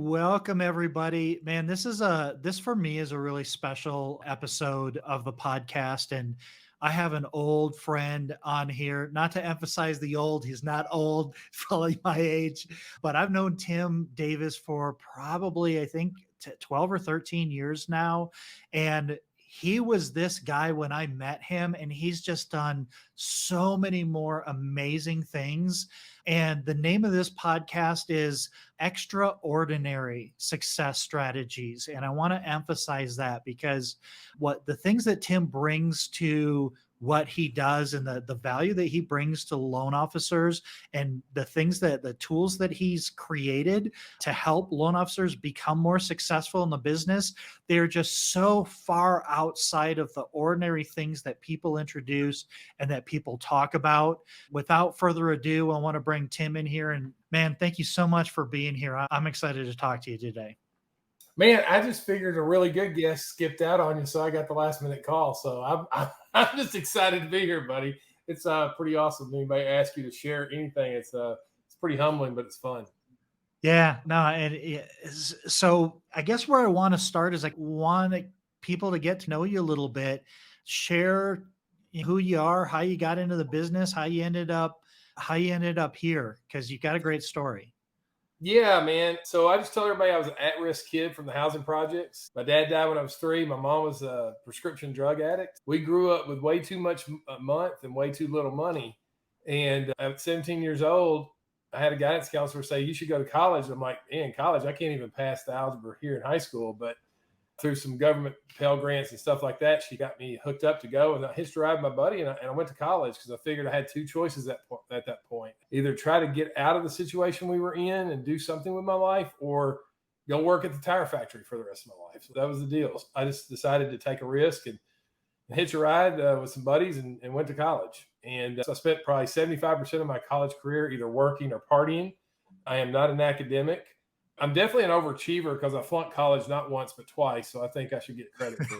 Welcome everybody. Man, this for me is a really special episode of the podcast, and I have an old friend on here. Not to emphasize the old, he's not old, he's probably my age, but I've known Tim Davis for probably I think 12 or 13 years now, and he was this guy when I met him, and he's just done so many more amazing things. And the name of this podcast is Extraordinary Success Strategies. And I want to emphasize that because what the things that Tim brings to what he does and the value that he brings to loan officers and the things that the tools that he's created to help loan officers become more successful in the business, they're just so far outside of the ordinary things that people introduce and that people talk about. Without further ado, I want to bring Tim in here. And man, thank you so much for being here. I'm excited to talk to you today. Man, I just figured a really good guest skipped out on you, so I got the last minute call. So I'm just excited to be here, buddy. It's pretty awesome. Anybody ask you to share anything, it's pretty humbling, but it's fun. Yeah, no, so I guess where I want to start is like want people to get to know you a little bit, share who you are, how you got into the business, how you ended up here, because you've got a great story. Yeah, man. So I just told everybody I was an at-risk kid from the housing projects. My dad died when I was 3. My mom was a prescription drug addict. We grew up with way too much a month and way too little money. And at 17 years old, I had a guidance counselor say, "You should go to college." I'm like, "Man, college, I can't even pass the algebra here in high school." But through some government Pell Grants and stuff like that, she got me hooked up to go. And I hitched a ride with my buddy, and I went to college because I figured I had 2 choices at that point. Either try to get out of the situation we were in and do something with my life, or go work at the tire factory for the rest of my life. So that was the deal. I just decided to take a risk and hitch a ride with some buddies and went to college. And so I spent probably 75% of my college career either working or partying. I am not an academic. I'm definitely an overachiever because I flunked college not once but twice, so I think I should get credit for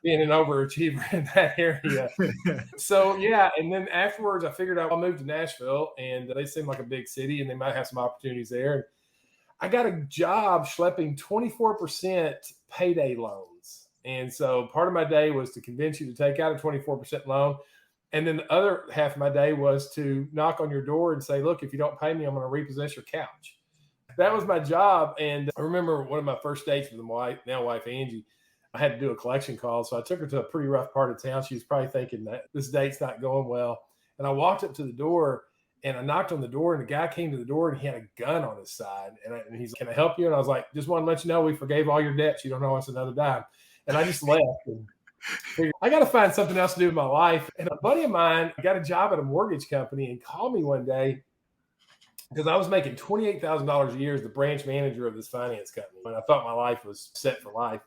being an overachiever in that area. So yeah, and then afterwards, I figured I'll move to Nashville, and they seem like a big city, and they might have some opportunities there. And I got a job schlepping 24% payday loans, and so part of my day was to convince you to take out a 24% loan. And then the other half of my day was to knock on your door and say, "Look, if you don't pay me, I'm going to repossess your couch." That was my job. And I remember one of my first dates with my now wife, Angie, I had to do a collection call. So I took her to a pretty rough part of town. She was probably thinking that this date's not going well. And I walked up to the door and I knocked on the door, and the guy came to the door and he had a gun on his side. And he's like, "Can I help you?" And I was like, "Just want to let you know we forgave all your debts. You don't owe us another dime." And I just left and figured, I got to find something else to do with my life. And a buddy of mine got a job at a mortgage company and called me one day because I was making $28,000 a year as the branch manager of this finance company. And I thought my life was set for life.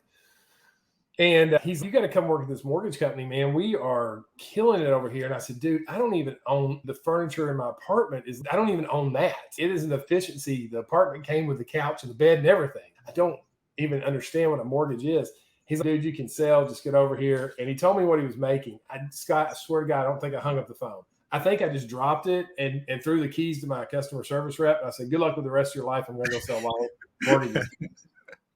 And he's, "You got to come work at this mortgage company, man. We are killing it over here." And I said, "Dude, I don't even own the furniture in my apartment. I don't even own that. It is an efficiency. The apartment came with the couch and the bed and everything. I don't even understand what a mortgage is." He's like, "Dude, you can sell. Just get over here." And he told me what he was making. Scott, I swear to God, I don't think I hung up the phone. I think I just dropped it and threw the keys to my customer service rep. And I said, "Good luck with the rest of your life. I'm going to go sell mortgages."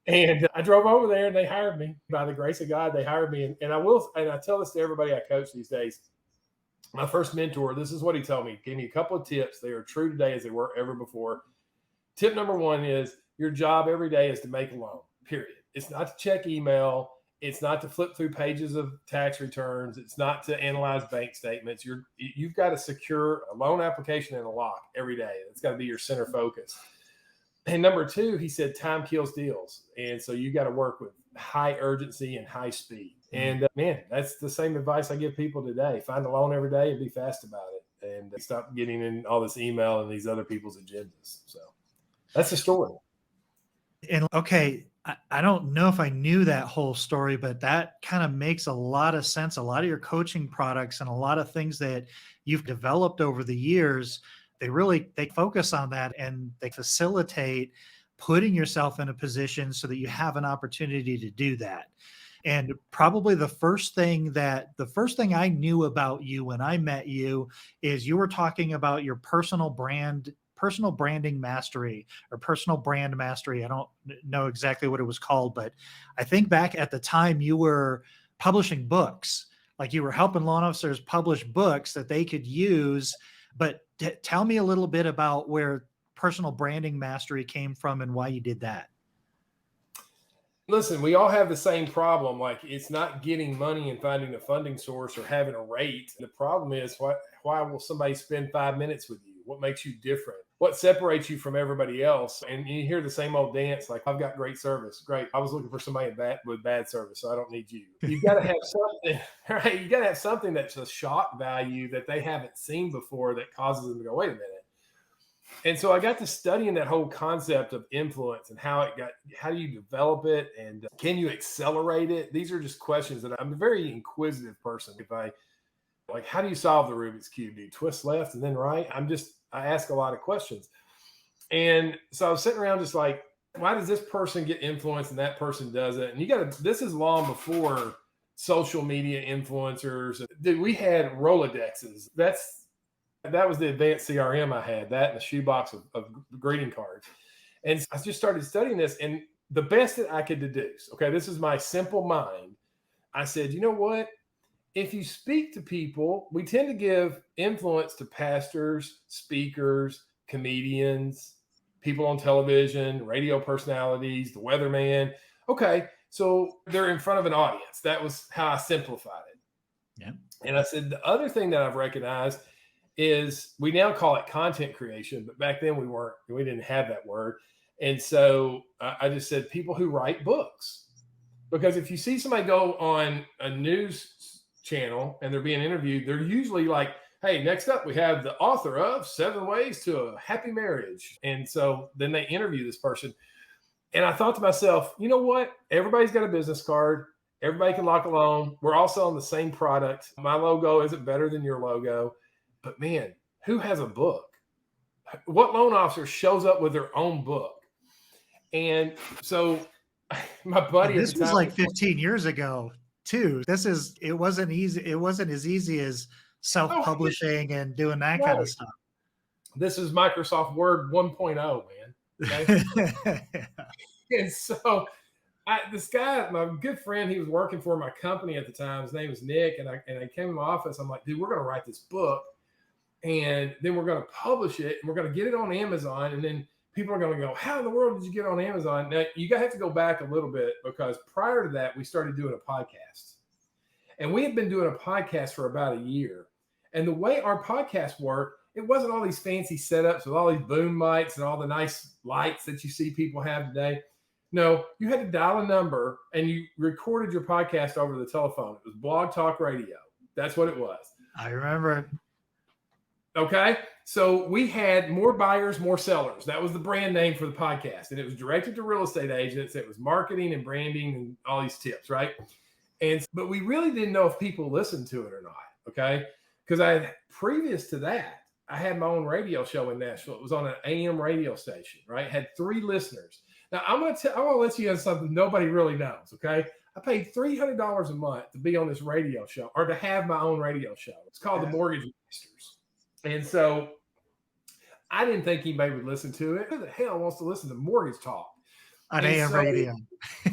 And I drove over there and they hired me. By the grace of God, they hired me. And I tell this to everybody I coach these days. My first mentor, this is what he told me. Gave me a couple of tips. They are true today as they were ever before. Tip number 1 is your job every day is to make a loan, period. It's not to check email. It's not to flip through pages of tax returns. It's not to analyze bank statements. You've got to secure a loan application and a lock every day. It's got to be your center focus. And number 2, he said, time kills deals. And so you got to work with high urgency and high speed. And man, that's the same advice I give people today. Find a loan every day and be fast about it. And stop getting in all this email and these other people's agendas. So that's the story. And okay, I don't know if I knew that whole story, but that kind of makes a lot of sense. A lot of your coaching products and a lot of things that you've developed over the years, they focus on that, and they facilitate putting yourself in a position so that you have an opportunity to do that. And probably the first thing I knew about you when I met you is you were talking about your personal brand personal branding mastery or personal brand mastery. I don't know exactly what it was called, but I think back at the time you were publishing books, like you were helping loan officers publish books that they could use. But tell me a little bit about where personal branding mastery came from and why you did that. Listen, we all have the same problem. Like, it's not getting money and finding a funding source or having a rate. The problem is, why will somebody spend 5 minutes with you? What makes you different? What separates you from everybody else? And you hear the same old dance, like, I've got great service. Great. I was looking for somebody with bad service, so I don't need you. You've got to have something, right? You got to have something that's a shock value that they haven't seen before that causes them to go, wait a minute. And so I got to studying that whole concept of influence and how do you develop it and can you accelerate it? These are just questions that I'm a very inquisitive person. How do you solve the Rubik's Cube? Do you twist left and then right? I ask a lot of questions. And so I was sitting around just like, why does this person get influenced and that person doesn't? And this is long before social media influencers. We had Rolodexes. That was the advanced CRM I had, that and a shoebox of greeting cards. And I just started studying this, and the best that I could deduce, okay, this is my simple mind. I said, you know what? If you speak to people, we tend to give influence to pastors, speakers, comedians, people on television, radio personalities, the weatherman. Okay, so they're in front of an audience. That was how I simplified it. Yeah. And I said, the other thing that I've recognized is we now call it content creation, but back then we didn't have that word. And so I just said people who write books, because if you see somebody go on a news channel and they're being interviewed, they're usually like, hey, next up, we have the author of 7 Ways to a Happy Marriage. And so then they interview this person. And I thought to myself, you know what? Everybody's got a business card. Everybody can lock a loan. We're all selling the same product. My logo isn't better than your logo. But man, who has a book? What loan officer shows up with their own book? And so my buddy, and this was like 15 years ago too. It wasn't easy. It wasn't as easy as self-publishing and doing that kind of stuff. This is Microsoft Word 1.0, man. Okay? And so this guy, my good friend, he was working for my company at the time. His name was Nick. And I came in my office. I'm like, dude, we're going to write this book. And then we're going to publish it and we're going to get it on Amazon. And then people are going to go, how in the world did you get on Amazon? Now, you have to go back a little bit, because prior to that, we started doing a podcast. And we had been doing a podcast for about a year. And the way our podcast worked, it wasn't all these fancy setups with all these boom mics and all the nice lights that you see people have today. No, you had to dial a number and you recorded your podcast over the telephone. It was Blog Talk Radio. That's what it was. I remember. Okay. So we had More Buyers, More Sellers. That was the brand name for the podcast. And it was directed to real estate agents. It was marketing and branding and all these tips, right? But we really didn't know if people listened to it or not. Okay. Because previous to that, I had my own radio show in Nashville. It was on an AM radio station, right? It had 3 listeners. Now I'm going to let you know something nobody really knows. Okay. I paid $300 a month to be on this radio show, or to have my own radio show. It's called The Mortgage Masters. And so I didn't think anybody would listen to it. Who the hell wants to listen to mortgage talk? On AM radio.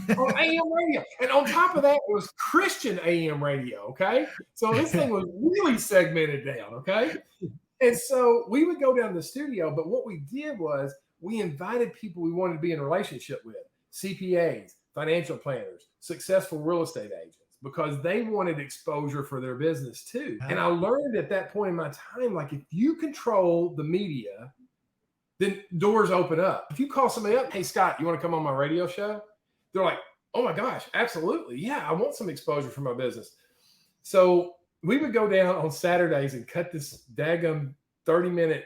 On AM radio. And on top of that, it was Christian AM radio, okay? So this thing was really segmented down, okay? And so we would go down to the studio, but what we did was we invited people we wanted to be in a relationship with, CPAs, financial planners, successful real estate agents, because they wanted exposure for their business too. And I learned at that point in my time, like, if you control the media, then doors open up. If you call somebody up, hey, Scott, you want to come on my radio show? They're like, oh my gosh, absolutely. Yeah, I want some exposure for my business. So we would go down on Saturdays and cut this daggum 30-minute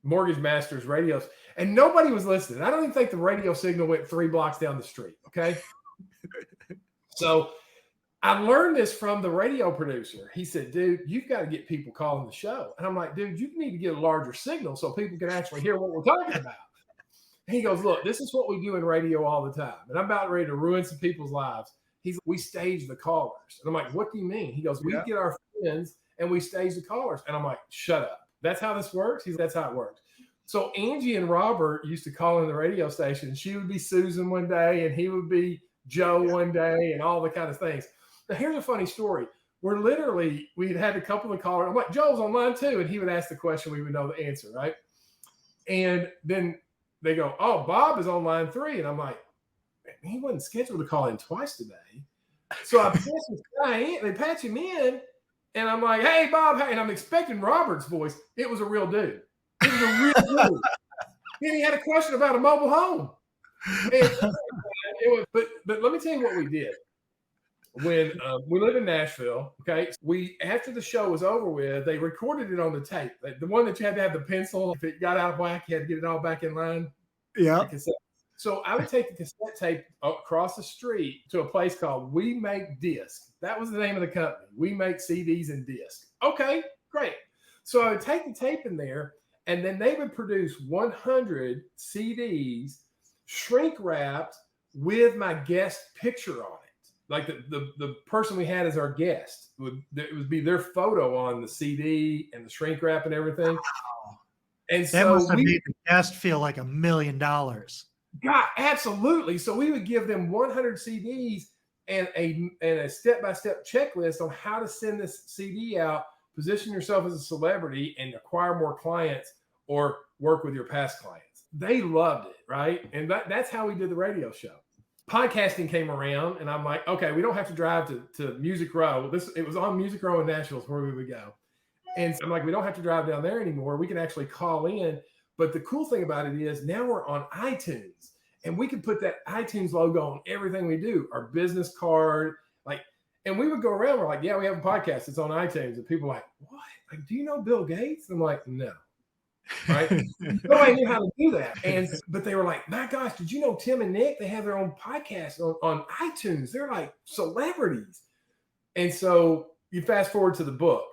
Mortgage Masters radios, and nobody was listening. I don't even think the radio signal went 3 blocks down the street, okay? So I learned this from the radio producer. He said, dude, you've got to get people calling the show. And I'm like, dude, you need to get a larger signal so people can actually hear what we're talking about. And he goes, look, this is what we do in radio all the time. And I'm about ready to ruin some people's lives. We stage the callers. And I'm like, what do you mean? He goes, we get our friends and we stage the callers. And I'm like, shut up. That's how this works? That's how it works. So Angie and Robert used to call in the radio station. She would be Susan one day, and he would be Joe one day, and all the kind of things. Now, here's a funny story. We'd had a couple of callers. I'm like, Joe's on line 2, and he would ask the question. We would know the answer, right? And then they go, oh, Bob is on line 3. And I'm like, he wasn't scheduled to call in twice today. So I patch this guy in. They patch him in, and I'm like, hey, Bob. Hey. And I'm expecting Robert's voice. It was a real dude. It was a real dude. And he had a question about a mobile home. But let me tell you what we did. When we live in Nashville, okay, after the show was over with, they recorded it on the tape. The one that you had to have the pencil. If it got out of whack, you had to get it all back in line. Yeah. So I would take the cassette tape across the street to a place called We Make Disc. That was the name of the company. We make CDs and discs. Okay, great. So I would take the tape in there, and then they would produce 100 CDs shrink wrapped with my guest picture on it. Like the person we had as our guest it would be their photo on the CD and the shrink wrap and everything. Wow. And that so must have made the guest feel like $1 million. God, absolutely. So we would give them 100 CDs and a step-by-step checklist on how to send this CD out, position yourself as a celebrity, and acquire more clients or work with your past clients. They loved it, right? And that's how we did the radio show. Podcasting came around, and I'm like, okay, we don't have to drive to Music Row. It was on Music Row in Nashville is where we would go. And so I'm like, we don't have to drive down there anymore. We can actually call in. But the cool thing about it is now we're on iTunes, and we can put that iTunes logo on everything we do, our business card, and we would go around. We're like, yeah, we have a podcast. It's on iTunes. And people are like, what? Like, do you know Bill Gates? And I'm like, no. Right? Nobody knew how to do that. But they were like, my gosh, did you know Tim and Nick? They have their own podcast on iTunes. They're like celebrities. And so you fast forward to the book.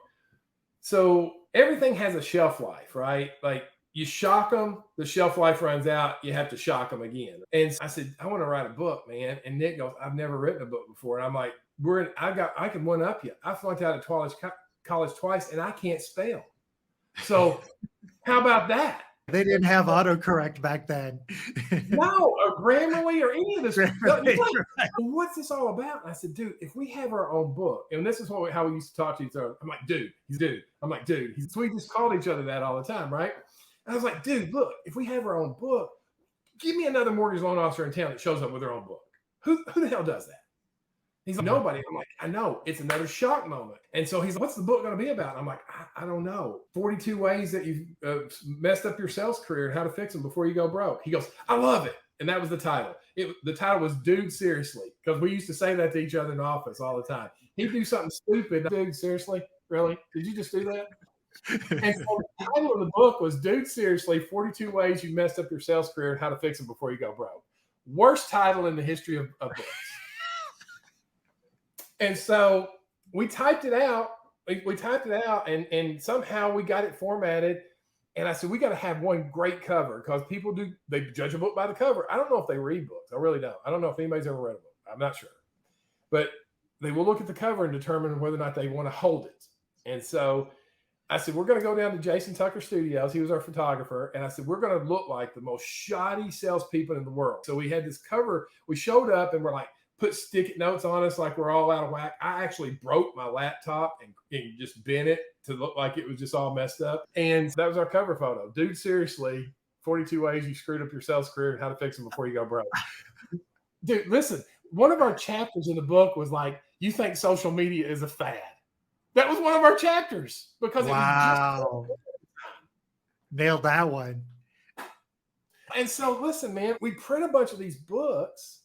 So everything has a shelf life, right? Like, you shock them, the shelf life runs out, you have to shock them again. And I said, I want to write a book, man. And Nick goes, I've never written a book before. And I'm like, I can one up you. I flunked out of college twice, and I can't spell. So how about that? They didn't have autocorrect back then. No, or Grammarly or any of this. Like, Right. what's this all about? And I said, dude, if we have our own book, and this is how we used to talk to each other. I'm like, dude, he's dude. I'm like, dude. So we just called each other that all the time, right? And I was like, dude, look, if we have our own book, give me another mortgage loan officer in town that shows up with their own book. Who the hell does that? He's like, nobody. I'm like, I know. It's another shock moment. And so he's like, what's the book going to be about? I'm like, I don't know. 42 ways that you've messed up your sales career and how to fix them before you go broke. He goes, I love it. And that was the title. The title was Dude, Seriously, because we used to say that to each other in the office all the time. He'd do something stupid. Dude, seriously? Really? Did you just do that? And so the title of the book was Dude, Seriously, 42 Ways You Messed Up Your Sales Career and How to Fix Them Before You Go Broke. Worst title in the history of books. And so we typed it out. We typed it out, and somehow we got it formatted. And I said, we got to have one great cover, because people they judge a book by the cover. I don't know if they read books. I really don't. I don't know if anybody's ever read a book. I'm not sure. But they will look at the cover and determine whether or not they want to hold it. And so I said, we're going to go down to Jason Tucker Studios. He was our photographer. And I said, we're going to look like the most shoddy salespeople in the world. So we had this cover. We showed up, and we're like, put sticky notes on us like we're all out of whack. I actually broke my laptop and just bent it to look like it was just all messed up. And that was our cover photo. Dude, seriously, 42 ways you screwed up your sales career and how to fix them before you go broke. Dude, listen, one of our chapters in the book was like, you think social media is a fad. That was one of our chapters, because wow. It was just nailed that one. And so listen, man, we print a bunch of these books.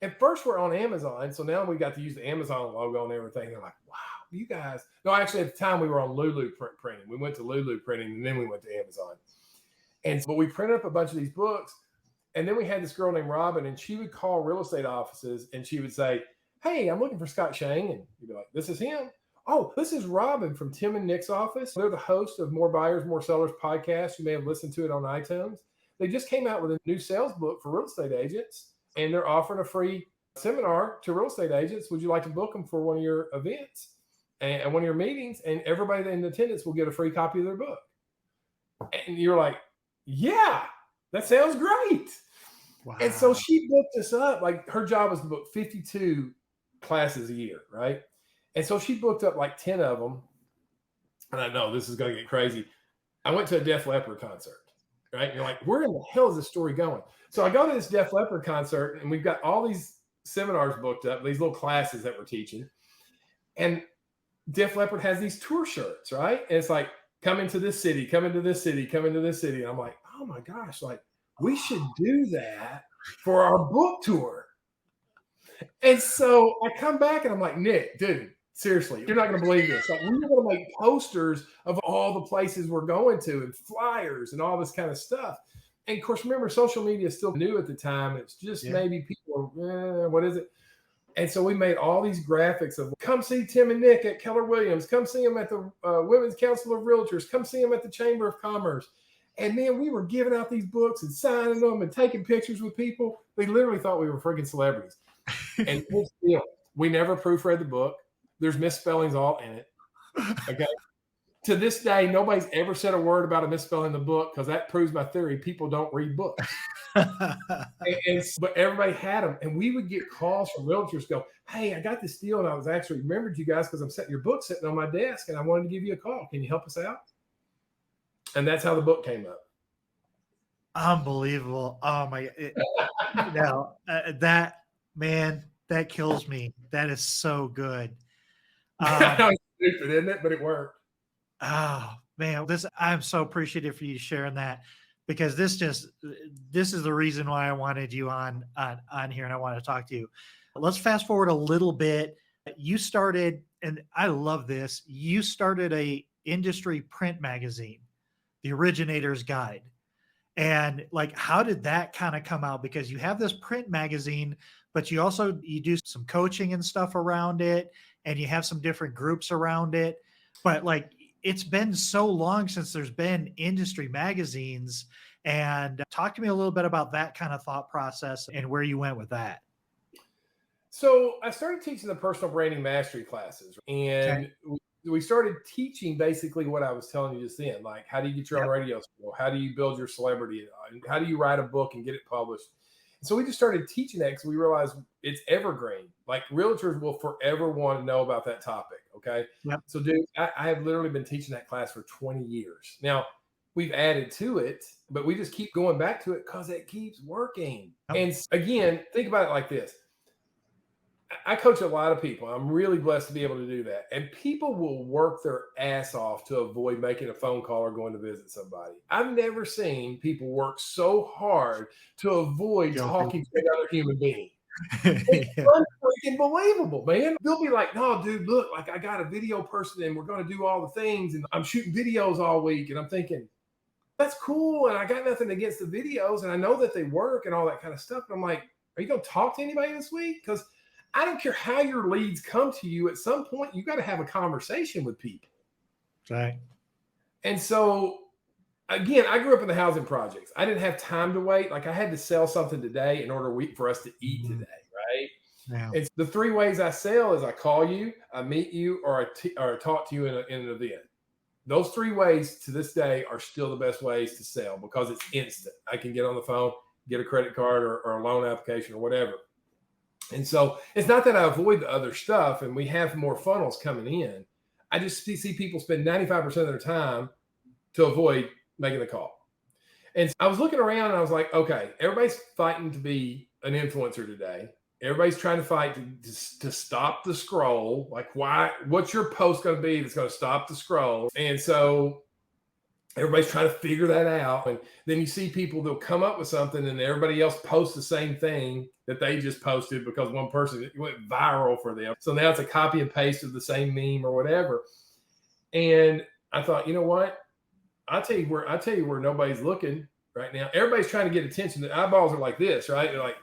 And first we're on Amazon. So now we got to use the Amazon logo and everything. They're like, wow, you guys. No, actually at the time we were on Lulu printing. We went to Lulu printing, and then we went to Amazon. But we printed up a bunch of these books. And then we had this girl named Robin, and she would call real estate offices, and she would say, hey, I'm looking for Scott Shang. And you'd be like, this is him. Oh, this is Robin from Tim and Nick's office. They're the host of More Buyers, More Sellers podcast. You may have listened to it on iTunes. They just came out with a new sales book for real estate agents. And they're offering a free seminar to real estate agents. Would you like to book them for one of your events and one of your meetings? And everybody in attendance will get a free copy of their book. And you're like, Yeah, that sounds great. And so Wow. she booked us up. Like her job was to book 52 classes a year, right? And so she booked up like 10 of them. And I know this is going to get crazy. I went to a Def Leppard concert, right? And you're like, where in the hell is this story going? So I go to this Def Leppard concert, and we've got all these seminars booked up, these little classes that we're teaching. And Def Leppard has these tour shirts, right? And it's like, come into this city, come into this city, come into this city. And I'm like, oh my gosh, like we should do that for our book tour. And so I come back and I'm like, Nick, dude, seriously, you're not going to believe this. Like, we're going to make posters of all the places we're going to and flyers and all this kind of stuff. And of course, remember, social media is still new at the time. It's just maybe people are, what is it? And so we made all these graphics of come see Tim and Nick at Keller Williams, come see them at the Women's Council of Realtors, come see them at the Chamber of Commerce. And then we were giving out these books and signing them and taking pictures with people. They literally thought we were freaking celebrities. And we never proofread the book. There's misspellings all in it. Okay. To this day, nobody's ever said a word about a misspelling in the book because that proves my theory. People don't read books. But everybody had them. And we would get calls from realtors go, hey, I got this deal. And I was actually remembered you guys because I'm setting your book sitting on my desk and I wanted to give you a call. Can you help us out? And that's how the book came up. Unbelievable. Oh my, that, man, that kills me. That is so good. It's stupid, isn't it? But it worked. Oh man, I'm so appreciative for you sharing that, because this is the reason why I wanted you on here and I want to talk to you. Let's fast forward a little bit. You started, and I love this, you started a industry print magazine, the Originators Guide. And like, how did that kind of come out? Because you have this print magazine, but you do some coaching and stuff around it, and you have some different groups around it. But like, it's been so long since there's been industry magazines. And talk to me a little bit about that kind of thought process and where you went with that. So I started teaching the personal branding mastery classes, and we started teaching basically what I was telling you just then, like how do you get your own radio show? How do you build your celebrity? How do you write a book and get it published? And so we just started teaching that because we realized it's evergreen. Like realtors will forever want to know about that topic. Okay. Yep. So dude, I have literally been teaching that class for 20 years. Now we've added to it, but we just keep going back to it because it keeps working. Yep. And again, think about it like this. I coach a lot of people. I'm really blessed to be able to do that. And people will work their ass off to avoid making a phone call or going to visit somebody. I've never seen people work so hard to avoid talking to another human being. It's freaking believable, man. They'll be like, no, dude, look, like I got a video person and we're going to do all the things and I'm shooting videos all week. And I'm thinking, that's cool. And I got nothing against the videos and I know that they work and all that kind of stuff. And I'm like, are you going to talk to anybody this week? Because I don't care how your leads come to you. At some point, you got to have a conversation with people. Right. And so, again, I grew up in the housing projects. I didn't have time to wait. Like I had to sell something today in order for us to eat today, right? Yeah. It's the three ways I sell is I call you, I meet you, or I talk to you in an event. Those three ways to this day are still the best ways to sell because it's instant. I can get on the phone, get a credit card or a loan application or whatever. And so it's not that I avoid the other stuff and we have more funnels coming in. I just see people spend 95% of their time to avoid making the call. And so I was looking around and I was like, okay, everybody's fighting to be an influencer today. Everybody's trying to fight to stop the scroll. Like what's your post going to be that's going to stop the scroll? And so everybody's trying to figure that out. And then you see people, they'll come up with something and everybody else posts the same thing that they just posted because one person went viral for them. So now it's a copy and paste of the same meme or whatever. And I thought, you know what? I'll tell you where nobody's looking right now. Everybody's trying to get attention. The eyeballs are like this, right? They're like,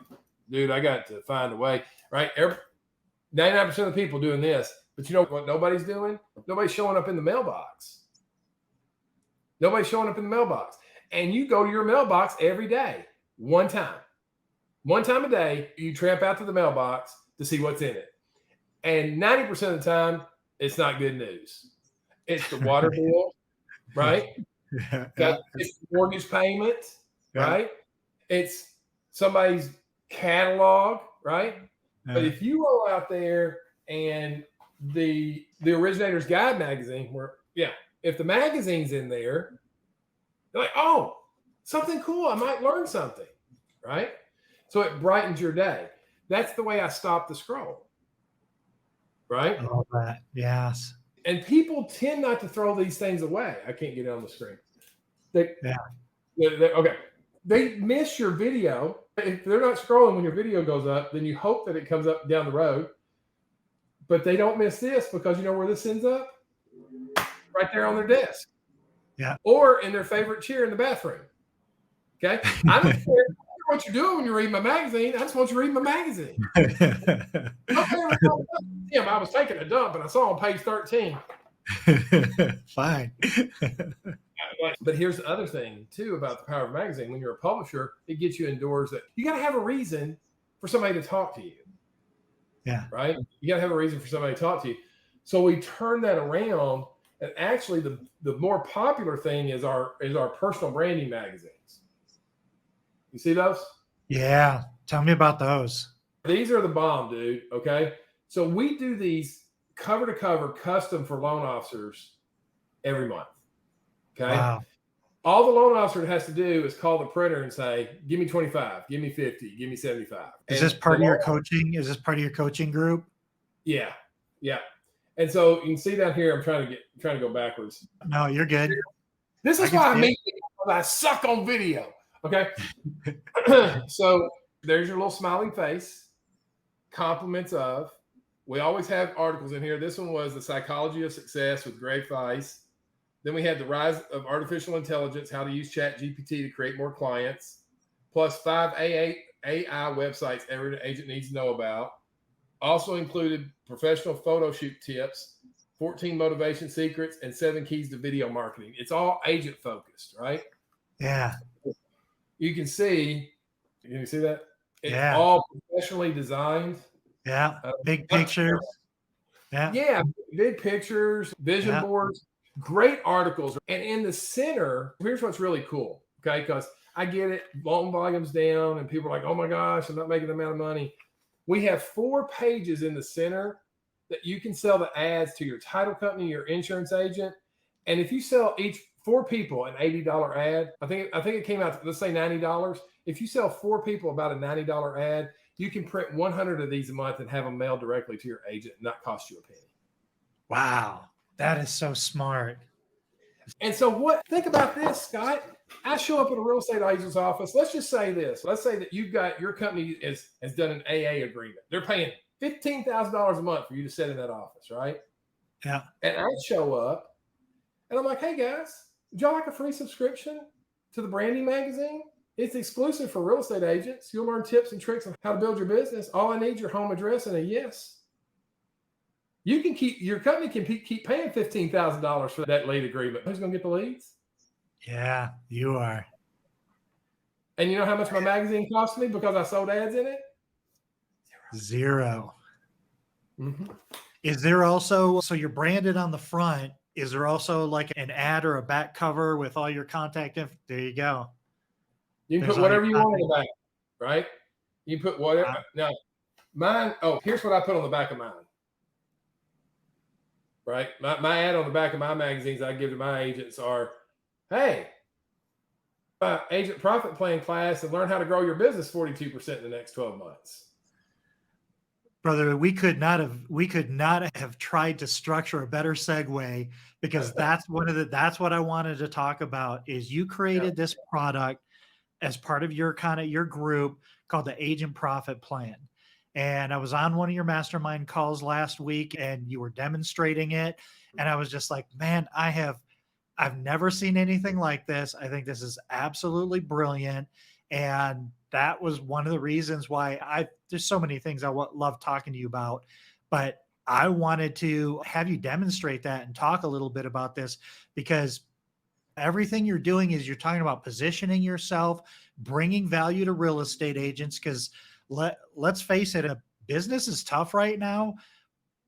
dude, I got to find a way, right? 99% of the people doing this. But you know what nobody's doing? Nobody's showing up in the mailbox. Nobody's showing up in the mailbox. And you go to your mailbox every day, one time a day, you tramp out to the mailbox to see what's in it. And 90% of the time, it's not good news. It's the water bill, right? Yeah, Okay. yeah, It's mortgage payment, yeah, right? It's somebody's catalog, right? But yeah. if you roll out there and the Originator's Guide magazine, where yeah, if the magazine's in there, you're like, oh, something cool. I might learn something, right? So it brightens your day. That's the way I stop the scroll, right? I love that. Yes. And people tend not to throw these things away. I can't get it on the screen. They, Yeah. okay. They miss your video. If they're not scrolling when your video goes up, then you hope that it comes up down the road. But they don't miss this because you know where this ends up? Right there on their desk. Yeah. Or in their favorite chair in the bathroom. Okay. I don't care what you're doing when you read my magazine. I just want you to read my magazine. Okay, Tim, I was taking a dump and I saw on page 13. Fine. But here's the other thing too about the power of a magazine. When you're a publisher, it gets you indoors that you got to have a reason for somebody to talk to you. Yeah. Right. You got to have a reason for somebody to talk to you. So we turn that around, and actually the more popular thing is our personal branding magazines. You see those? Yeah. Tell me about those. These are the bomb, dude. Okay. So we do these cover to cover custom for loan officers every month. Okay. Wow. All the loan officer has to do is call the printer and say, give me 25, give me 50, give me 75. Is this part of your coaching? Is this part of your coaching group? Yeah. Yeah. And so you can see down here, I'm trying to go backwards. No, you're good. This is why I meet people. I suck on video. Okay. So there's your little smiling face. Compliments of. We always have articles in here. This one was The Psychology of Success with Greg Weiss. Then we had The Rise of Artificial Intelligence, How to Use ChatGPT to Create More Clients, plus 5 AI websites every agent needs to know about. Also included professional photo shoot tips, 14 motivation secrets, and 7 keys to video marketing. It's all agent focused, right? Yeah. You can see that? It's Yeah. all professionally designed. Yeah. Big pictures. Yeah. Yeah. Big pictures, vision boards, great articles. And in the center, here's what's really cool. Okay. Because I get it, loan volume's down, and people are like, oh my gosh, I'm not making the amount of money. We have 4 pages in the center that you can sell the ads to your title company, your insurance agent. And if you sell each 4 people an $80 ad, I think it came out to, let's say $90. If you sell 4 people about a $90 ad, you can print 100 of these a month and have them mailed directly to your agent and not cost you a penny. Wow. That is so smart. And so think about this, Scott. I show up at a real estate agent's office. Let's just say this. Let's say that your company has done an AA agreement. They're paying $15,000 a month for you to sit in that office, right? Yeah. And I show up and I'm like, hey guys, would y'all like a free subscription to the branding magazine? It's exclusive for real estate agents. You'll learn tips and tricks on how to build your business. All I need is your home address and a yes. Your company can keep paying $15,000 for that lead agreement. Who's going to get the leads? Yeah, you are. And you know how much my magazine cost me because I sold ads in it? Zero. Mm-hmm. Is there also, so you're branded on the front, is there also like an ad or a back cover with all your contact info? There you go. You can put whatever you want in the back, right? You can put whatever. Now, mine, here's what I put on the back of mine. Right? My ad on the back of my magazines I give to my agents are, hey, agent profit plan class and learn how to grow your business 42% in the next 12 months. Brother, we could not have tried to structure a better segue, because that's what I wanted to talk about. Is you created this product as part of your group called the Agent Profit Plan. And I was on one of your mastermind calls last week and you were demonstrating it. And I was just like, man, I've never seen anything like this. I think this is absolutely brilliant. And that was one of the reasons why there's so many things I love talking to you about, but I wanted to have you demonstrate that and talk a little bit about this, because everything you're doing is you're talking about positioning yourself, bringing value to real estate agents. Because let's face it, a business is tough right now,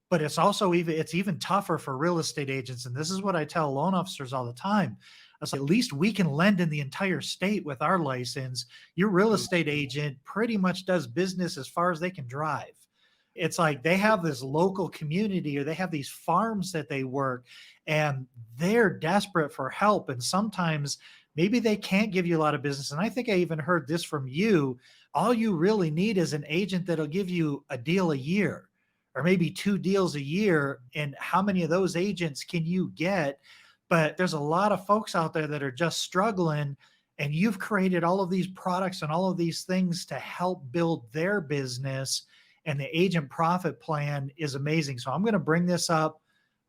but it's also even tougher for real estate agents. And this is what I tell loan officers all the time. was like, at least we can lend in the entire state with our license. Your real Mm. estate agent pretty much does business as far as they can drive. It's like they have this local community, or they have these farms that they work, and they're desperate for help. And sometimes maybe they can't give you a lot of business. And I think I even heard this from you. All you really need is an agent that'll give you a deal a year, or maybe 2 deals a year. And how many of those agents can you get? But there's a lot of folks out there that are just struggling, and you've created all of these products and all of these things to help build their business. And the agent profit plan is amazing. So I'm going to bring this up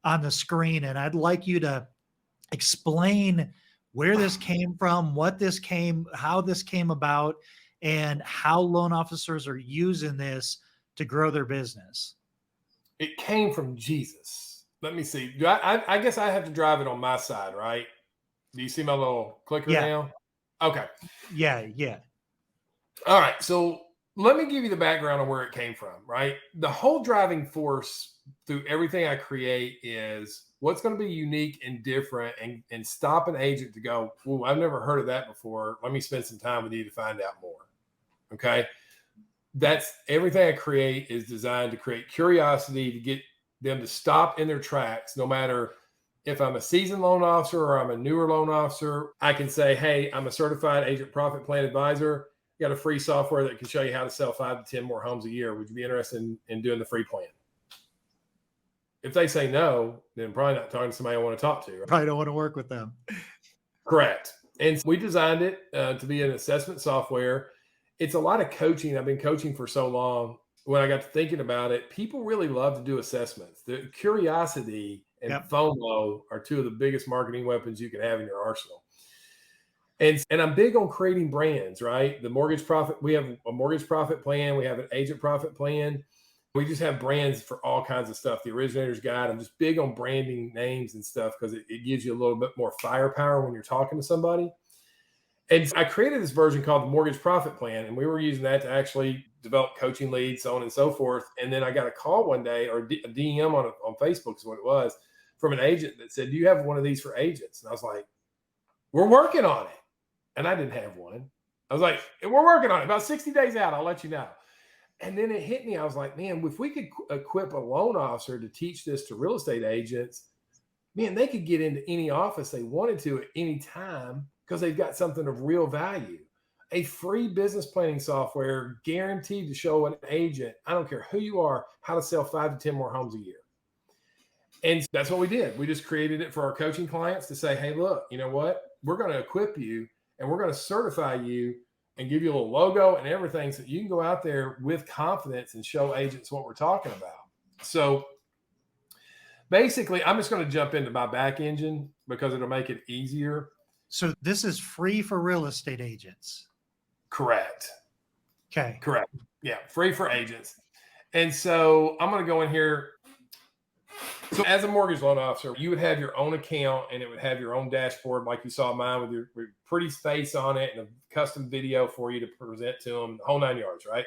on the screen, and I'd like you to explain where this came from, how this came about, and how loan officers are using this to grow their business. It came from Jesus. Let me see. I guess I have to drive it on my side, right? Do you see my little clicker Yeah. now? Okay. Yeah. All right. So let me give you the background on where it came from, right? The whole driving force through everything I create is what's going to be unique and different, and stop an agent to go, "Well, I've never heard of that before. Let me spend some time with you to find out more." Okay. That's everything I create is designed to create curiosity, to get them to stop in their tracks. No matter if I'm a seasoned loan officer or I'm a newer loan officer, I can say, "Hey, I'm a certified agent profit plan advisor. Got a free software that can show you how to sell 5 to 10 more homes a year. Would you be interested in doing the free plan?" If they say no, then probably not talking to somebody I want to talk to. Right? Probably don't want to work with them. Correct. And we designed it to be an assessment software. It's a lot of coaching. I've been coaching for so long. When I got to thinking about it, people really love to do assessments. The curiosity and FOMO are two of the biggest marketing weapons you can have in your arsenal. And I'm big on creating brands, right? The mortgage profit, we have a mortgage profit plan. We have an agent profit plan. We just have brands for all kinds of stuff. The Originator's Guide. I'm just big on branding names and stuff because it gives you a little bit more firepower when you're talking to somebody. And I created this version called the Mortgage Profit Plan, and we were using that to actually develop coaching leads, so on and so forth. And then I got a call one day, or a DM on Facebook is what it was, from an agent that said, "Do you have one of these for agents?" And I was like, "We're working on it." And I didn't have one. I was like, "We're working on it. About 60 days out, I'll let you know." And then it hit me. I was like, man, if we could equip a loan officer to teach this to real estate agents, man, they could get into any office they wanted to at any time because they've got something of real value. A free business planning software guaranteed to show an agent, I don't care who you are, how to sell 5 to 10 more homes a year. And that's what we did. We just created it for our coaching clients to say, "Hey, look, you know what? We're going to equip you, and we're going to certify you and give you a little logo and everything so you can go out there with confidence and show agents what we're talking about." So basically, I'm just going to jump into my back engine because it'll make it easier. So this is free for real estate agents. Correct. Okay. Correct. Yeah, free for agents. And so I'm going to go in here. So as a mortgage loan officer, you would have your own account, and it would have your own dashboard like you saw mine with your pretty face on it and a custom video for you to present to them, the whole 9 yards, right?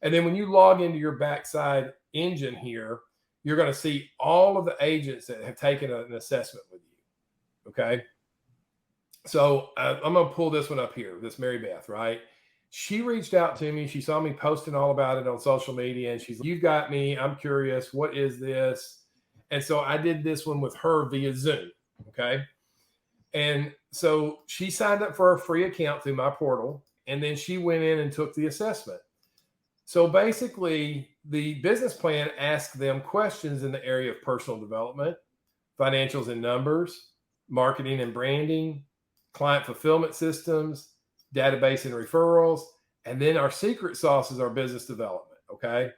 And then when you log into your backside engine here, you're going to see all of the agents that have taken an assessment with you, okay? So I'm going to pull this one up here, this Mary Beth, right? She reached out to me. She saw me posting all about it on social media, and she's like, "You've got me. I'm curious. What is this?" And so I did this one with her via Zoom, okay? And so she signed up for a free account through my portal, and then she went in and took the assessment. So basically, the business plan asked them questions in the area of personal development, financials and numbers, marketing and branding, client fulfillment systems, database and referrals, and then our secret sauce is our business development, okay?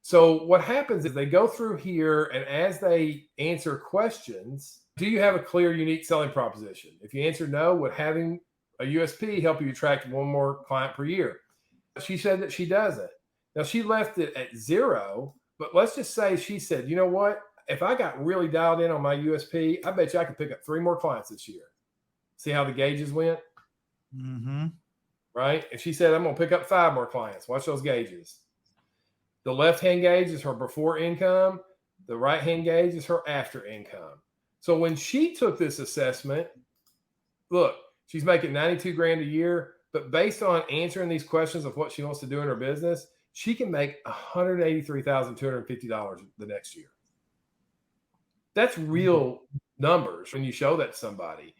So what happens is they go through here, and as they answer questions, do you have a clear, unique selling proposition? If you answer no, would having a USP help you attract one more client per year? She said that she doesn't. Now, she left it at 0, but let's just say she said, "You know what? If I got really dialed in on my USP, I bet you I could pick up 3 more clients this year." See how the gauges went? Mm-hmm. Right? If she said, "I'm going to pick up 5 more clients," watch those gauges. The left-hand gauge is her before income. The right-hand gauge is her after income. So when she took this assessment, look, she's making 92 grand a year, but based on answering these questions of what she wants to do in her business, she can make $183,250 the next year. That's real numbers when you show that to somebody.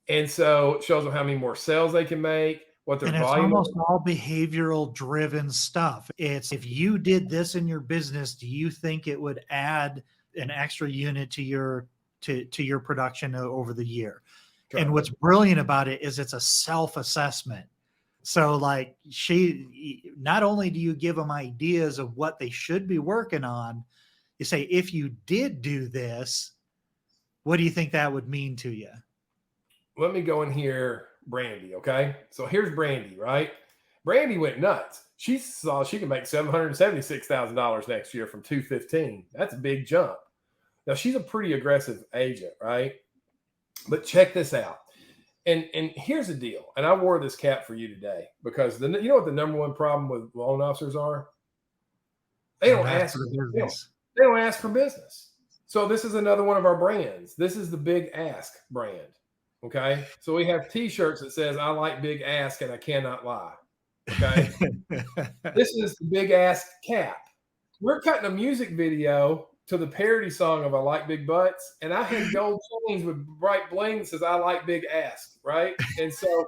And so it shows them how many more sales they can make, what their And it's volume almost is. all behavioral driven stuff. It's if you did this in your business, do you think it would add an extra unit to your production over the year? Right. And what's brilliant about it is it's a self-assessment. So like not only do you give them ideas of what they should be working on, you say, if you did do this, what do you think that would mean to you? Let me go in here, Brandy. Okay. So here's Brandy, right? Brandy went nuts. She saw she can make $776,000 next year from 215. That's a big jump. Now she's a pretty aggressive agent, right? But check this out. And here's the deal. And I wore this cap for you today because you know what the number one problem with loan officers are? They don't ask for business. They don't ask for business. So this is another one of our brands. This is the Big Ask brand. Okay. So we have t-shirts that says, I like Big Ask and I cannot lie. Okay. This is the Big Ask cap. We're cutting a music video to the parody song of I Like Big Butts. And I had gold chains with bright bling that says I like Big Ask. Right. And so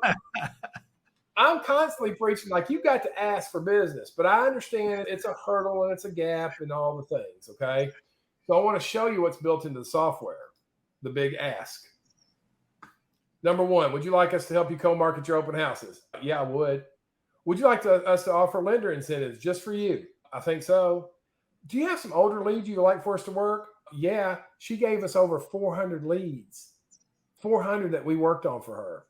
I'm constantly preaching like you got to ask for business, but I understand it's a hurdle and it's a gap and all the things. Okay. So I want to show you what's built into the software, the Big Ask. Number one, would you like us to help you co-market your open houses? Yeah, I would. Would you like us to offer lender incentives just for you? I think so. Do you have some older leads you'd like for us to work? Yeah, she gave us over 400 leads, 400 that we worked on for her.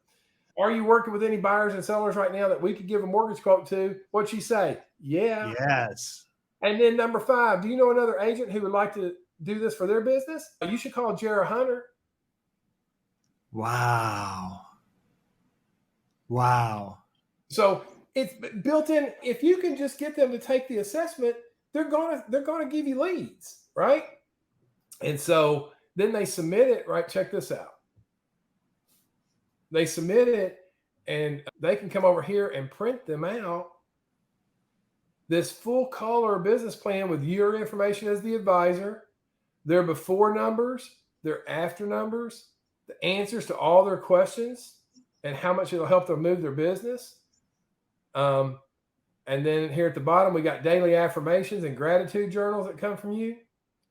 Are you working with any buyers and sellers right now that we could give a mortgage quote to? What'd she say? Yeah. Yes. And then number 5, do you know another agent who would like to do this for their business? You should call Jarrah Hunter. Wow. Wow. So it's built in. If you can just get them to take the assessment, they're gonna give you leads, right? And so then they submit it, right? Check this out. They submit it and they can come over here and print them out. This full color business plan with your information as the advisor, their before numbers, their after numbers, the answers to all their questions, and how much it'll help them move their business. And then here at the bottom, we got daily affirmations and gratitude journals that come from you.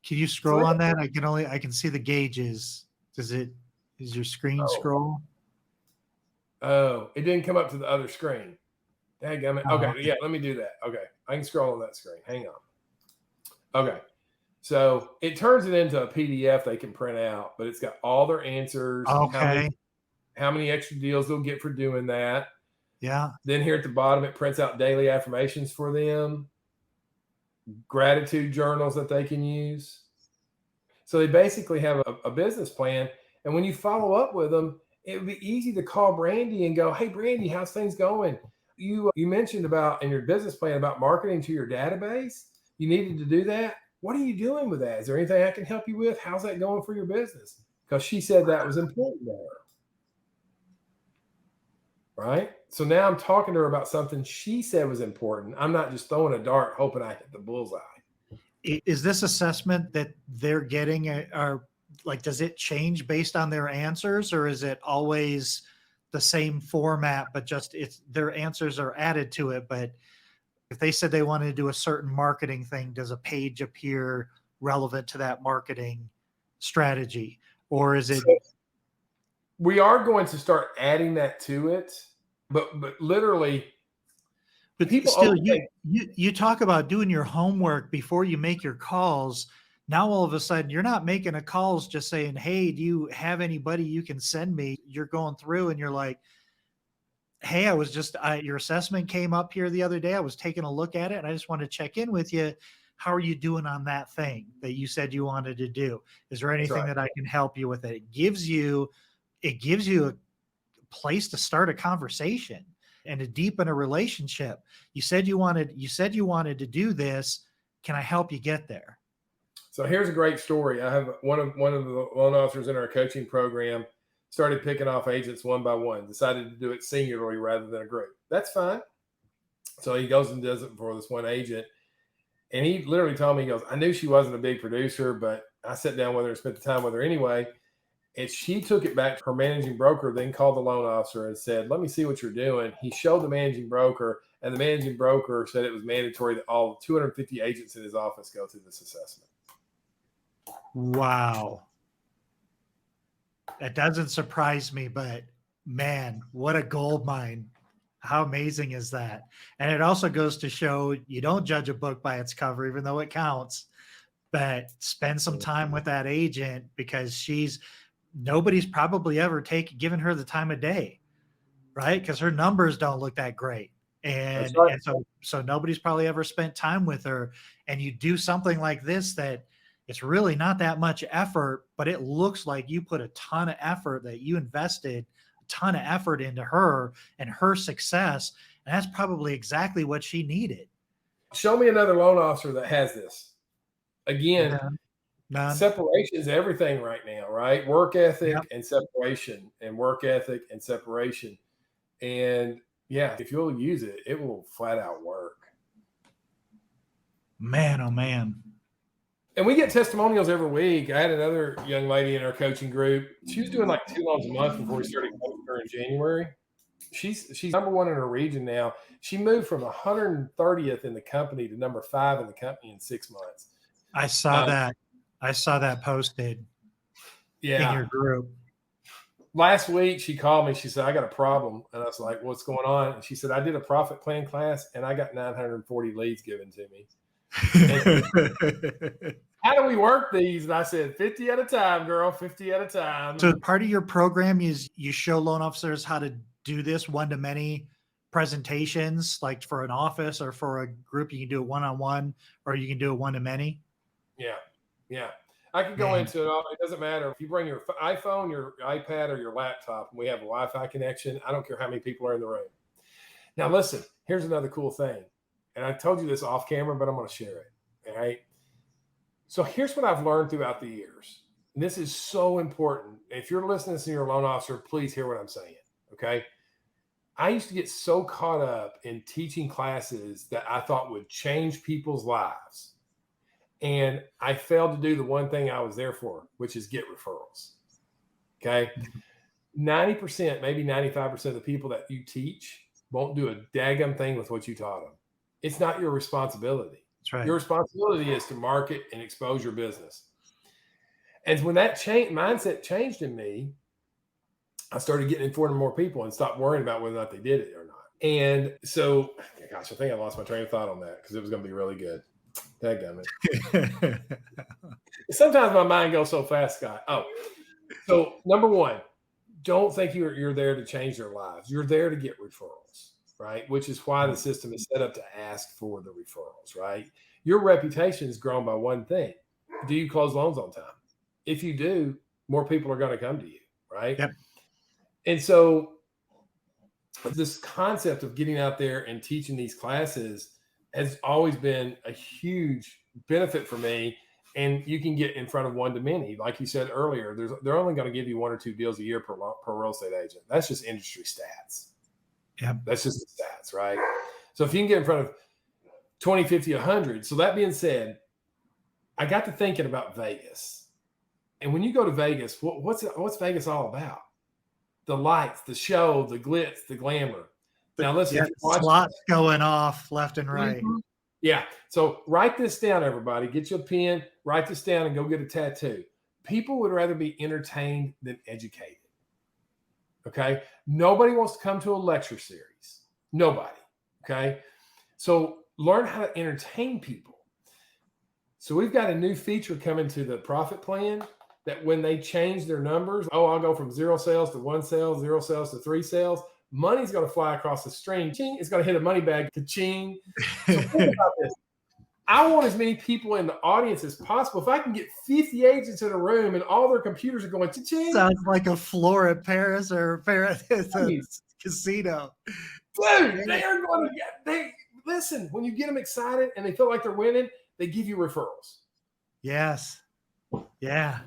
Can you scroll on that? I can see the gauges. Is your screen scroll? Oh, it didn't come up to the other screen. Dadgummit. Okay, yeah, let me do that. Okay, I can scroll on that screen. Hang on. Okay, so it turns it into a PDF they can print out, but it's got all their answers. Okay. How many extra deals they'll get for doing that. Yeah. Then here at the bottom, it prints out daily affirmations for them, gratitude journals that they can use. So they basically have a business plan. And when you follow up with them, it would be easy to call Brandy and go, hey, Brandy, how's things going? You mentioned about in your business plan about marketing to your database. You needed to do that. What are you doing with that? Is there anything I can help you with? How's that going for your business? Because she said that was important to her. Right? So now I'm talking to her about something she said was important. I'm not just throwing a dart hoping I hit the bullseye. Is this assessment that they're getting are like, does it change based on their answers, or is it always the same format, but just their answers are added to it? But if they said they wanted to do a certain marketing thing, does a page appear relevant to that marketing strategy? Or is it? We are going to start adding that to it, but literally, but people still, you talk about doing your homework before you make your calls. Now all of a sudden you're not making a calls just saying, hey, do you have anybody you can send me? You're going through and you're like, hey, your assessment came up here the other day. I was taking a look at it and I just want to check in with you. How are you doing on that thing that you said you wanted to do? Is there anything that I can help you with? It gives you a place to start a conversation and to deepen a relationship. You said you wanted to do this. Can I help you get there? So here's a great story. I have one of the loan officers in our coaching program started picking off agents one by one, decided to do it singularly rather than a group. That's fine. So he goes and does it for this one agent. And he literally told me, he goes, I knew she wasn't a big producer, but I sat down with her and spent the time with her anyway. And she took it back to her managing broker, then called the loan officer and said, let me see what you're doing. He showed the managing broker, and the managing broker said it was mandatory that all 250 agents in his office go through this assessment. Wow. That doesn't surprise me, but man, what a gold mine. How amazing is that? And it also goes to show you don't judge a book by its cover, even though it counts, but spend some time with that agent, because nobody's probably ever given her the time of day, right? Because her numbers don't look that great. And, right. and so nobody's probably ever spent time with her. And you do something like this that it's really not that much effort, but it looks like you put a ton of effort, that you invested a ton of effort into her and her success. And that's probably exactly what she needed. Show me another loan officer that has this. Again, None. separation is everything right now, right? Work ethic Yep. and separation, and work ethic and separation. And yeah, if you'll use it, it will flat out work. Man, oh man. And we get testimonials every week. I had another young lady in our coaching group. She was doing like 2 loans a month before we started coaching her in January. She's number one in her region now. She moved from 130th in the company to number 5 in the company in 6 months. I saw that. I saw that posted in your group. Last week, she called me. She said, I got a problem. And I was like, what's going on? And she said, I did a profit plan class and I got 940 leads given to me. How do we work these? And I said, 50 at a time, girl, 50 at a time. So part of your program is you show loan officers how to do this one-to-many presentations, like for an office or for a group. You can do it one-on-one, or you can do it one-to-many. Yeah. I could go into it. It doesn't matter. If you bring your iPhone, your iPad, or your laptop, and we have a Wi-Fi connection, I don't care how many people are in the room. Now, listen, here's another cool thing. And I told you this off camera, but I'm going to share it. All right. So here's what I've learned throughout the years. And this is so important. If you're listening to your loan officer, please hear what I'm saying. Okay. I used to get so caught up in teaching classes that I thought would change people's lives. And I failed to do the one thing I was there for, which is get referrals. Okay. 90%, maybe 95% of the people that you teach won't do a daggum thing with what you taught them. It's not your responsibility. That's right. Your responsibility is to market and expose your business. And when that mindset changed in me, I started getting in front of more people and stopped worrying about whether or not they did it or not. And so, gosh, I think I lost my train of thought on that because it was going to be really good. Dadgummit. Sometimes my mind goes so fast, Scott. Oh, so number one, don't think you're there to change their lives. You're there to get referrals, right? Which is why the system is set up to ask for the referrals, right? Your reputation is grown by one thing. Do you close loans on time? If you do, more people are going to come to you, right? Yep. And so this concept of getting out there and teaching these classes has always been a huge benefit for me. And you can get in front of one-to-many. Like you said earlier, they're only going to give you 1 or 2 deals a year per real estate agent. That's just industry stats. Yeah, that's just the stats, right? So if you can get in front of 20, 50, 100. So that being said, I got to thinking about Vegas. And when you go to Vegas, what's Vegas all about? The lights, the show, the glitz, the glamour. Now listen, slots going off left and right. Mm-hmm. Yeah. So write this down, everybody. Get your pen, write this down, and go get a tattoo. People would rather be entertained than educated. Okay. Nobody wants to come to a lecture series. Nobody. Okay. So learn how to entertain people. So we've got a new feature coming to the profit plan that when they change their numbers, I'll go from 0 sales to 1 sale, 0 sales to 3 sales. Money's going to fly across the stream. Ching, it's going to hit a money bag. Ka-ching. So think about this. I want as many people in the audience as possible. If I can get 50 agents in a room and all their computers are going cha-ching. Sounds like a floor at Paris or Paris casino. Dude, they are going to get, listen, when you get them excited and they feel like they're winning, they give you referrals. Yes. Yeah.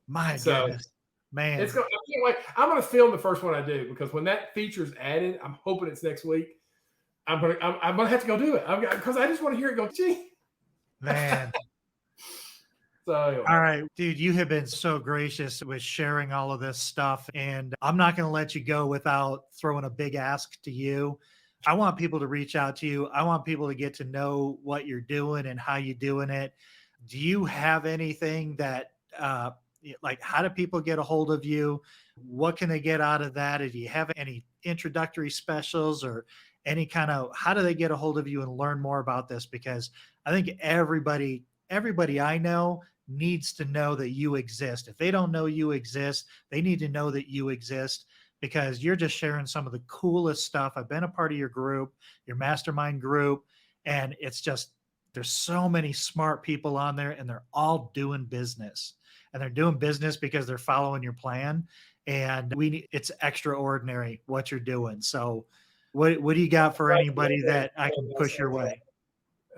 My goodness. Man, I can't wait. I'm going to film the first one I do, because when that feature's added, I'm hoping it's next week. I'm gonna have to go do it because I just want to hear it go. Gee. man. So anyway. All right, dude, you have been so gracious with sharing all of this stuff. And I'm not going to let you go without throwing a big ask to you. I want people to reach out to you. I want people to get to know what you're doing and how you're doing it. Do you have anything that, like, how do people get a hold of you? What can they get out of that? Do you have any introductory specials or any kind of, how do they get a hold of you and learn more about this? Because I think everybody I know needs to know that you exist. If they don't know you exist, they need to know that you exist, because you're just sharing some of the coolest stuff. I've been a part of your group, your mastermind group, and it's just, there's so many smart people on there, and they're all doing business. And they're doing business because they're following your plan. And it's extraordinary what you're doing. So what do you got for anybody that I can push your way?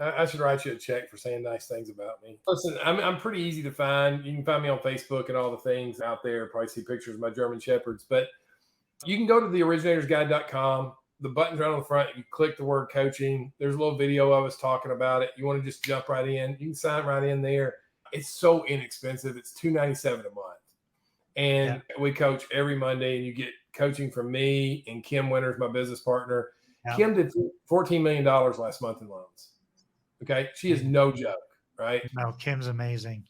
I should write you a check for saying nice things about me. Listen, I'm pretty easy to find. You can find me on Facebook and all the things out there. Probably see pictures of my German Shepherds. But you can go to theoriginatorsguide.com. The button's right on the front. You click the word coaching. There's a little video of us talking about it. You want to just jump right in, you can sign right in there. It's so inexpensive. It's $297 a month. And we coach every Monday, and you get coaching from me and Kim Winters, my business partner. Yeah. Kim did $14 million last month in loans. Okay. She is no joke, right? No, Kim's amazing.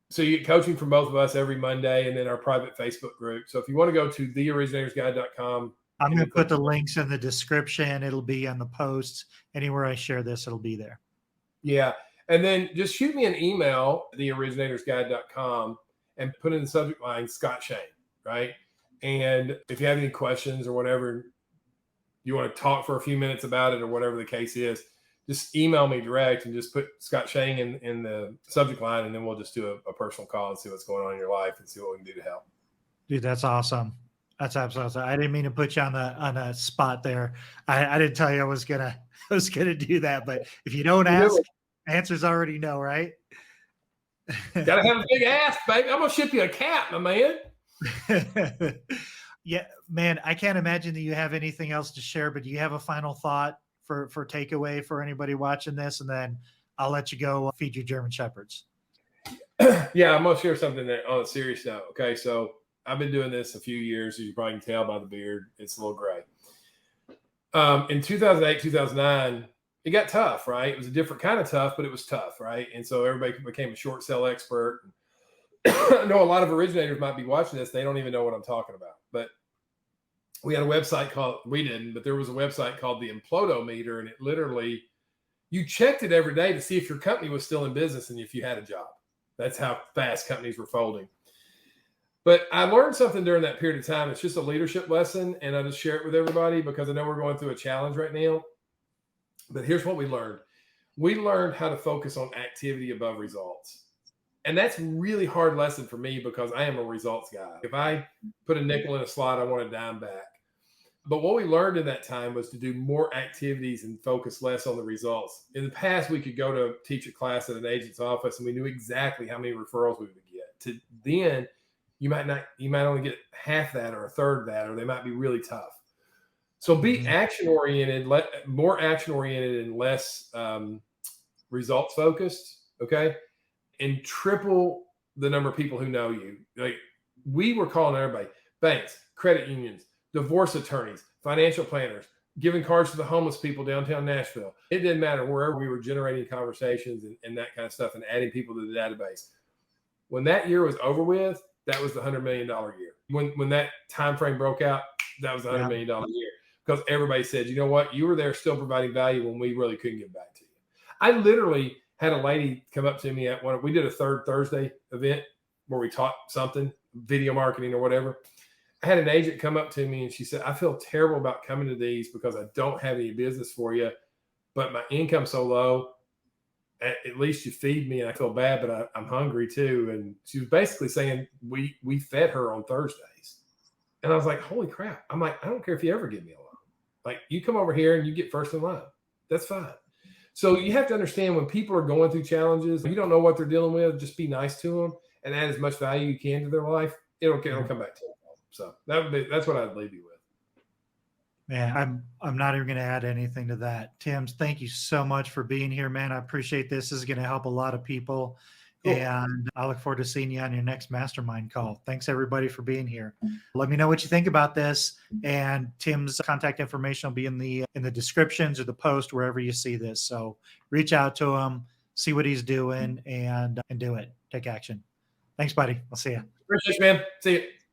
So you get coaching from both of us every Monday, and then our private Facebook group. So if you want to go to theoriginatorsguide.com, I'm going to put the links in the description. It'll be on the posts. Anywhere I share this, it'll be there. Yeah. And then just shoot me an email, theoriginatorsguide.com, and put in the subject line, Scott Shane, right? And if you have any questions or whatever, you want to talk for a few minutes about it or whatever the case is, just email me direct and just put Scott Shane in the subject line, and then we'll just do a personal call and see what's going on in your life and see what we can do to help. Dude, that's awesome. That's absolutely awesome. I didn't mean to put you on a spot there. I didn't tell you I was gonna do that, but if you don't ask, answers already know, right? Gotta have a big ass, baby. I'm gonna ship you a cat, my man. Yeah, man. I can't imagine that you have anything else to share, but do you have a final thought for takeaway for anybody watching this? And then I'll let you go feed your German Shepherds. Yeah, I'm gonna share something that on a serious note. Okay, so I've been doing this a few years, as you probably can tell by the beard. It's a little gray. In 2008, 2009, it got tough, right? It was a different kind of tough, but it was tough, right? And so everybody became a short sell expert. I know a lot of originators might be watching this. They don't even know what I'm talking about. But we had a website but there was a website called the Implodometer, and it literally, you checked it every day to see if your company was still in business and if you had a job. That's how fast companies were folding. But I learned something during that period of time. It's just a leadership lesson, and I just share it with everybody because I know we're going through a challenge right now. But here's what we learned. We learned how to focus on activity above results. And that's a really hard lesson for me because I am a results guy. If I put a nickel in a slot, I want a dime back. But what we learned in that time was to do more activities and focus less on the results. In the past, we could go to teach a class at an agent's office and we knew exactly how many referrals we would get. To then, you might only get half that or a third of that, or they might be really tough. So be action-oriented, more action-oriented and less results focused, okay? And triple the number of people who know you. Like, we were calling everybody, banks, credit unions, divorce attorneys, financial planners, giving cards to the homeless people downtown Nashville. It didn't matter wherever we were generating conversations and that kind of stuff and adding people to the database. When that year was over with, that was the $100 million year. When that time frame broke out, that was the $100 million year. Because everybody said, you know what? You were there still providing value when we really couldn't give back to you. I literally had a lady come up to me at we did a Third Thursday event where we taught something, video marketing or whatever. I had an agent come up to me and she said, I feel terrible about coming to these because I don't have any business for you, but my income's so low. At least you feed me and I feel bad, but I'm hungry too. And she was basically saying we fed her on Thursdays. And I was like, holy crap. I'm like, I don't care if you ever give me a loan. Like, you come over here and you get first in line. That's fine. So you have to understand when people are going through challenges, you don't know what they're dealing with, just be nice to them and add as much value you can to their life. it'll come back to you. So that's what I'd leave you with. Man, I'm not even going to add anything to that. Tim, thank you so much for being here, man. I appreciate this. This is going to help a lot of people. Cool. And I look forward to seeing you on your next mastermind call. Thanks everybody for being here. Let me know what you think about this. And Tim's contact information will be in the descriptions or the post, wherever you see this. So reach out to him, see what he's doing, and do it. Take action. Thanks, buddy. I'll see you. Appreciate you, man. See you.